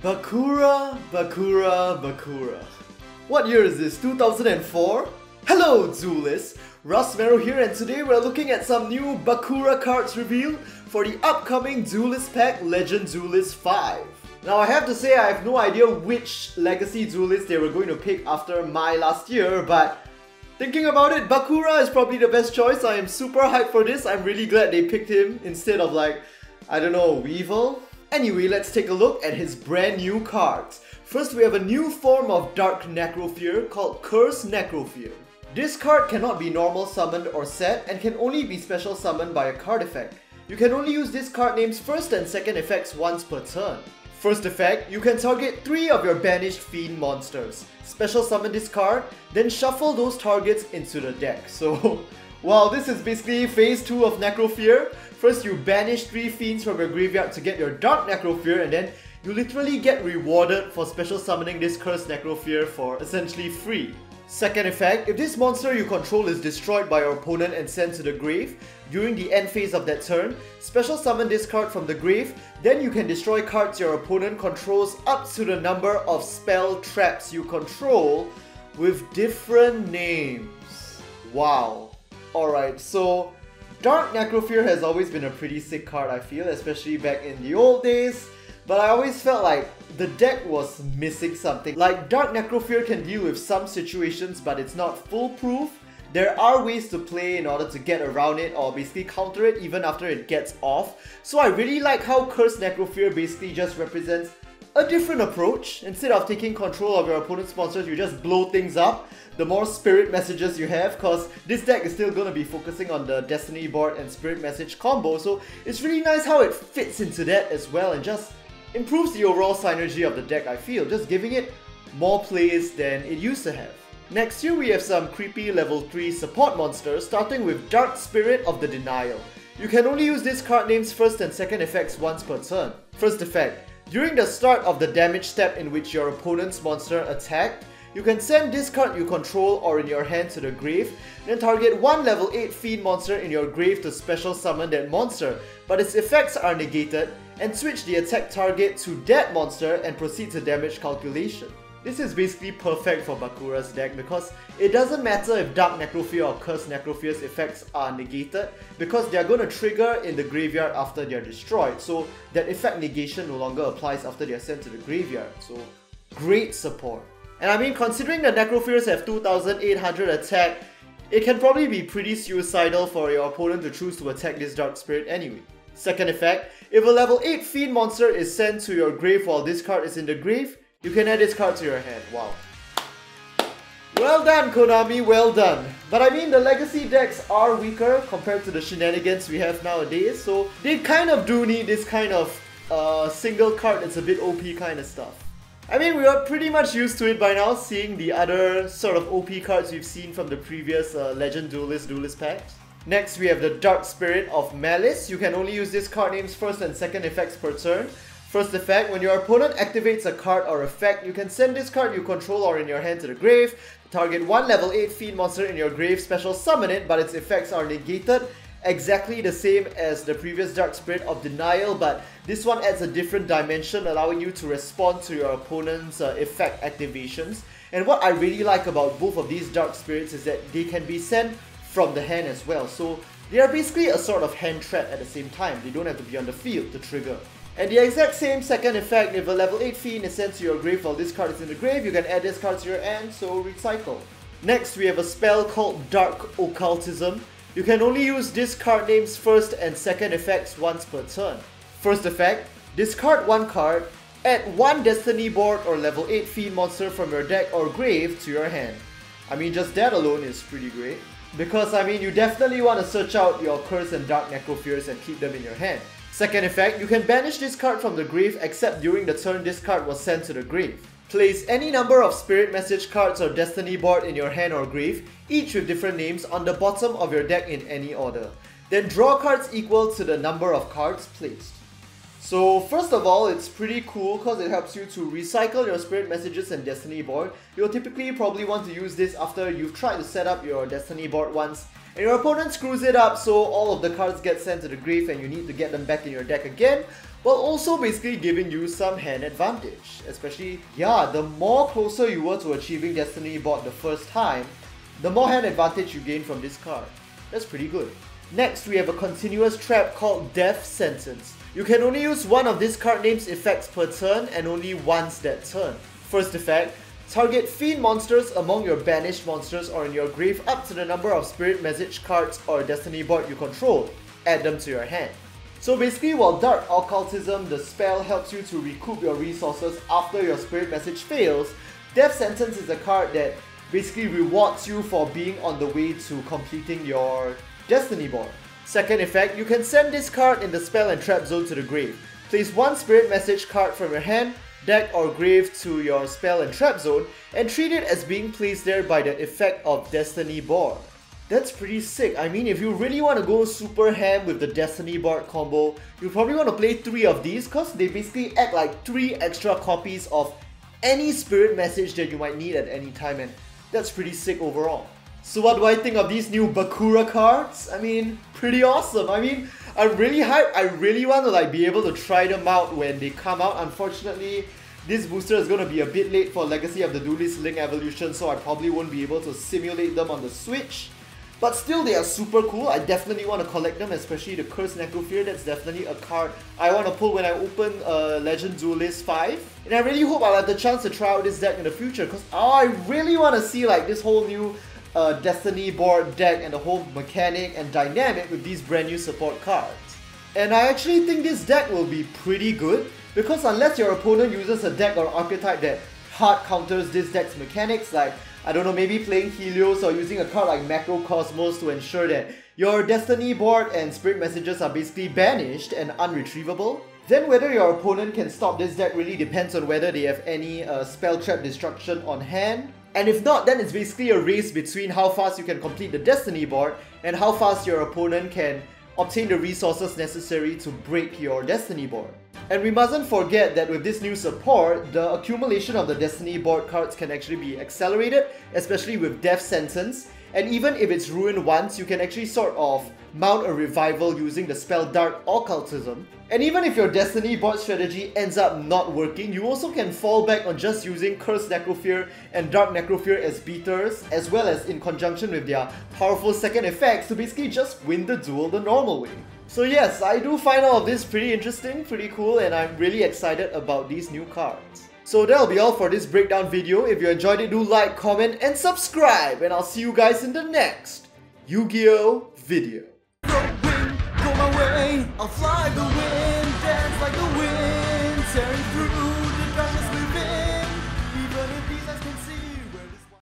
Bakura, Bakura, Bakura. What year is this? 2004? Hello, Duelists! Russ Merrow here, and today we're looking at some new Bakura cards revealed for the upcoming Duelist pack Legend Duelist 5. Now I have to say I have no idea which Legacy Duelist they were going to pick after my last year, but thinking about it, Bakura is probably the best choice. I am super hyped for this. I'm really glad they picked him instead of like, I don't know, Weevil? Anyway, let's take a look at his brand new cards. First, we have a new form of Dark Necrofear called Curse Necrofear. This card cannot be normal summoned or set and can only be special summoned by a card effect. You can only use this card name's first and second effects once per turn. First effect, you can target 3 of your banished fiend monsters. Special summon this card, then shuffle those targets into the deck. So, wow, this is basically phase 2 of Necrofear. First, you banish 3 fiends from your graveyard to get your Dark Necrofear, and then you literally get rewarded for special summoning this Curse Necrofear for essentially free. Second effect, if this monster you control is destroyed by your opponent and sent to the grave, during the end phase of that turn, special summon this card from the grave, then you can destroy cards your opponent controls up to the number of spell traps you control with different names. Wow. Alright, so Dark Necrofear has always been a pretty sick card, I feel, especially back in the old days. But I always felt like the deck was missing something. Like, Dark Necrofear can deal with some situations, but it's not foolproof. There are ways to play in order to get around it or basically counter it even after it gets off. So I really like how Curse Necrofear basically just represents a different approach. Instead of taking control of your opponent's monsters, you just blow things up. The more spirit messages you have, because this deck is still going to be focusing on the Destiny board and spirit message combo, so it's really nice how it fits into that as well and just improves the overall synergy of the deck, I feel, just giving it more plays than it used to have. Next here we have some creepy level 3 support monsters, starting with Dark Spirit of the Denial. You can only use this card name's first and second effects once per turn. First effect, during the start of the damage step in which your opponent's monster attacked, you can send this card you control or in your hand to the grave, then target one level 8 fiend monster in your grave to special summon that monster, but its effects are negated, and switch the attack target to that monster and proceed to damage calculation. This is basically perfect for Bakura's deck because it doesn't matter if Dark Necrofear or Curse Necrofear's effects are negated, because they are going to trigger in the graveyard after they are destroyed, so that effect negation no longer applies after they are sent to the graveyard. So, great support. And I mean, considering the Necrofears have 2800 attack, it can probably be pretty suicidal for your opponent to choose to attack this Dark Spirit anyway. Second effect, if a level 8 fiend monster is sent to your grave while this card is in the grave, you can add this card to your hand. Wow. Well done, Konami, well done. But I mean, the legacy decks are weaker compared to the shenanigans we have nowadays, so they kind of do need this kind of single card that's a bit OP kind of stuff. I mean, we are pretty much used to it by now, seeing the other sort of OP cards we've seen from the previous Legend Duelist packs. Next, we have the Dark Spirit of Malice. You can only use this card name's first and second effects per turn. First effect, when your opponent activates a card or effect, you can send this card you control or in your hand to the grave, target one level 8 fiend monster in your grave, special summon it, but its effects are negated. Exactly the same as the previous Dark Spirit of Denial, but this one adds a different dimension, allowing you to respond to your opponent's effect activations. And what I really like about both of these Dark Spirits is that they can be sent from the hand as well, so they are basically a sort of hand trap at the same time. They don't have to be on the field to trigger. And the exact same second effect, if a level 8 fiend is sent to your grave while this card is in the grave, you can add this card to your hand, so recycle. Next, we have a spell called Dark Occultism. You can only use this card name's first and second effects once per turn. First effect, discard one card, add one Destiny board or level 8 fiend monster from your deck or grave to your hand. I mean, just that alone is pretty great. Because I mean, you definitely want to search out your Curse and Dark Necrofears and keep them in your hand. Second effect, you can banish this card from the grave except during the turn this card was sent to the grave. Place any number of spirit message cards or Destiny board in your hand or grave, each with different names, on the bottom of your deck in any order. Then draw cards equal to the number of cards placed. So first of all, it's pretty cool because it helps you to recycle your spirit messages and Destiny board. You'll typically probably want to use this after you've tried to set up your Destiny board once And your opponent screws it up, so all of the cards get sent to the grave and you need to get them back in your deck again. while also basically giving you some hand advantage. Especially, yeah, the more closer you were to achieving Destiny Board the first time, the more hand advantage you gain from this card. That's pretty good. Next, we have a continuous trap called Death Sentence. You can only use one of this card name's effects per turn and only once that turn. First effect, target fiend monsters among your banished monsters or in your grave up to the number of spirit message cards or Destiny Board you control. Add them to your hand. So basically, while Dark Occultism, the spell, helps you to recoup your resources after your spirit message fails, Death Sentence is a card that basically rewards you for being on the way to completing your Destiny Board. Second effect, you can send this card in the spell and trap zone to the grave. Place one spirit message card from your hand, deck or grave to your spell and trap zone and treat it as being placed there by the effect of Destiny Board. That's pretty sick. I mean, if you really want to go super ham with the Destiny Board combo, you probably want to play 3 of these because they basically act like 3 extra copies of any spirit message that you might need at any time, and that's pretty sick overall. So what do I think of these new Bakura cards? I mean, pretty awesome. I mean, I'm really hyped. I really want to be able to try them out when they come out. Unfortunately, this booster is going to be a bit late for Legacy of the Duelist Link Evolution, so I probably won't be able to simulate them on the Switch. But still, they are super cool. I definitely want to collect them, especially the Curse Necrofear. That's definitely a card I want to pull when I open Legend Duelist 5. And I really hope I'll have the chance to try out this deck in the future, because I really want to see this whole new Destiny Board deck and the whole mechanic and dynamic with these brand new support cards. And I actually think this deck will be pretty good, because unless your opponent uses a deck or archetype that hard counters this deck's mechanics, I don't know, maybe playing Helios or using a card like Macrocosmos to ensure that your Destiny Board and Spirit Messages are basically banished and unretrievable, then whether your opponent can stop this deck really depends on whether they have any Spell Trap Destruction on hand. And if not, then it's basically a race between how fast you can complete the Destiny Board and how fast your opponent can obtain the resources necessary to break your Destiny Board. And we mustn't forget that with this new support, the accumulation of the Destiny Board cards can actually be accelerated, especially with Death Sentence. And even if it's ruined once, you can actually sort of mount a revival using the spell Dark Occultism. And even if your Destiny Board strategy ends up not working, you also can fall back on just using Curse Necrofear and Dark Necrofear as beaters, as well as in conjunction with their powerful second effects to basically just win the duel the normal way. So yes, I do find all of this pretty interesting, pretty cool, and I'm really excited about these new cards. So that'll be all for this breakdown video. If you enjoyed it, do like, comment, and subscribe, and I'll see you guys in the next Yu-Gi-Oh! Video. Go my way, I'll fly the wind, dance like the wind.